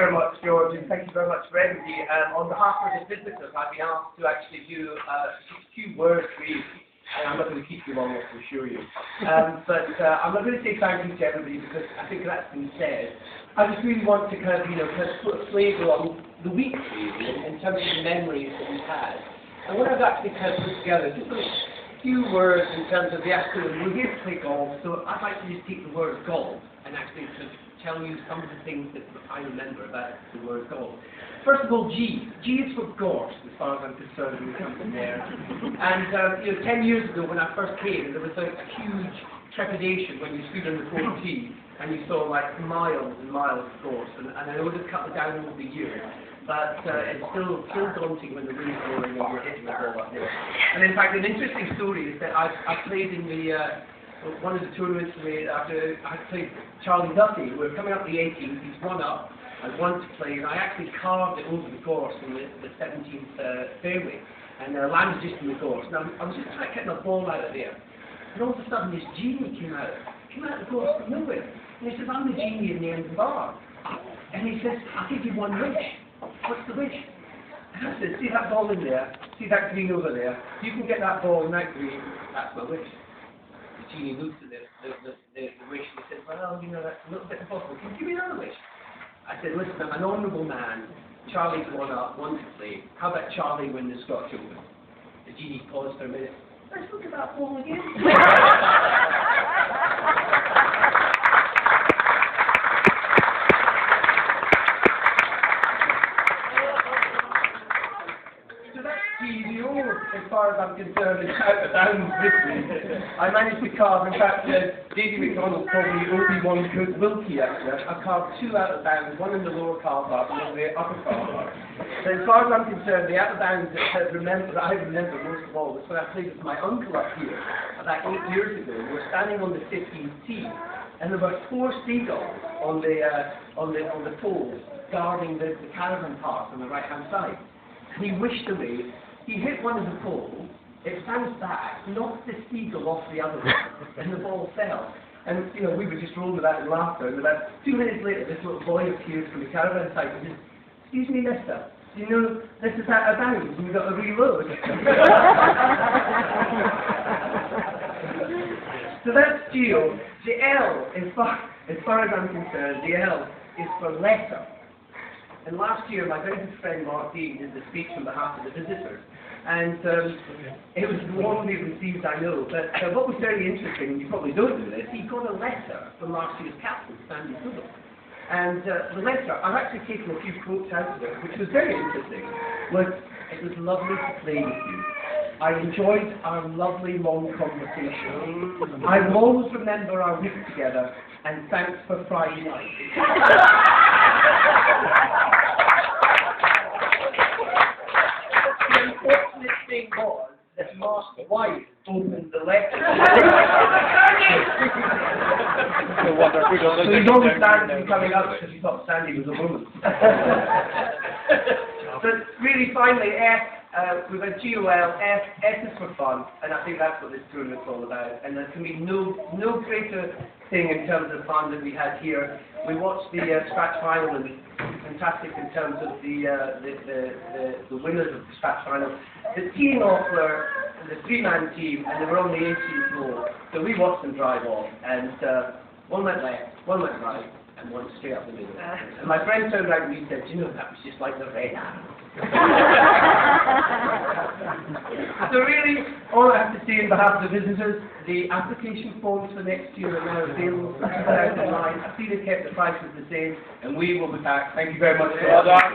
very much, George, and thank you very much for everybody. On behalf of the visitors, I've been asked to actually do just a few words really. And I'm not going to keep you long, I can assure you. But I'm not going to say thank you to everybody because I think that's been said. I just really want to kind of put a flavour on the week really, in terms of the memories that we've had. And what I've actually kind of put together, just a few words in terms of the actual, we're here to play golf, so I'd like to just take the word golf and actually just tell you some of the things that I remember about the word golf. First of all, G. G is for gorse, as far as I'm concerned, when it comes from there. And 10 years ago when I first came, there was a huge trepidation when you stood on the 4 tee and you saw like miles and miles of gorse. And I know they've cut it down over the years, but it's still daunting when the wind's blowing and you're hitting the ball up there. And in fact, an interesting story is that I played in the one of the tournaments after I played Charlie Duffy. We're coming up the 18th, he's one up. I wanted to play, and I actually carved it over the course in the 17th fairway, and landed just in the course. Now, I was just trying to get my ball out of there, and all of a sudden this genie came out of the course from nowhere. And he says, I'm the genie in the end of the bar. And he says, I'll give you one wish. What's the wish? And I said, see that ball in there? See that green over there? If you can get that ball in that green, that's my wish. The genie looks at the wish and he says, well, that's a little bit impossible. Can you give me another wish? I said, listen, I'm an honourable man. Charlie's one up, one to play. How about Charlie win the Scottish Open? The genie paused for a minute. Let's look at that ball again. So that's GDO, as far as I'm concerned, is out of bounds this week. I managed to carve, in fact, Davy McDonald probably Obi-Wan Wilkie actually. I carved 2 out of bounds, one in the lower car park and one in the upper car park. So as far as I'm concerned, the out of bounds that I remember most of all was when I played with my uncle up here about 8 years ago. We were standing on the 15th tee, and there were 4 seagulls on the poles guarding the caravan park on the right-hand side. And he wished away. He hit one of the poles. It bounced back, knocked the seagull off the other one, and the ball fell. And, we were just rolling about in laughter, and about 2 minutes later, this little boy appears from the caravan site and says, excuse me, mister, do you know this is out of bounds, and we've got to reload? So that's Geo. The L, as far as I'm concerned, the L is for letter. And last year, my very good friend Mark Dean did the speech on behalf of the visitors. And it was warmly received, I know, but what was very interesting, and you probably don't know this, he got a letter from last year's captain, Sandy Goodall. And the letter, I've actually taken a few quotes out of it, which was very interesting, was, it was lovely to play with you. I enjoyed our lovely long conversation. I will always remember our week together, and thanks for Friday night. The unfortunate thing was that Mark's wife opened the lecture. So he's always Sandy coming up because he thought Sandy was a woman. But really, finally, F, we've had GOL, F is for fun, and I think that's what this tournament's all about. And there can be no greater thing in terms of fun that we had here. We watched the scratch final, and fantastic in terms of the winners of the scratch final. The team off were the 3-man team, and they were on the 18th hole. So we watched them drive off, and one went left, one went right, and one straight up the middle. And my friend turned around and he said, that was just like the red arrow. So really, all I have to say on behalf of the visitors, the application forms for next year are now available for 2009. I see they kept the prices the same, and we will be back. Thank you very much for all that.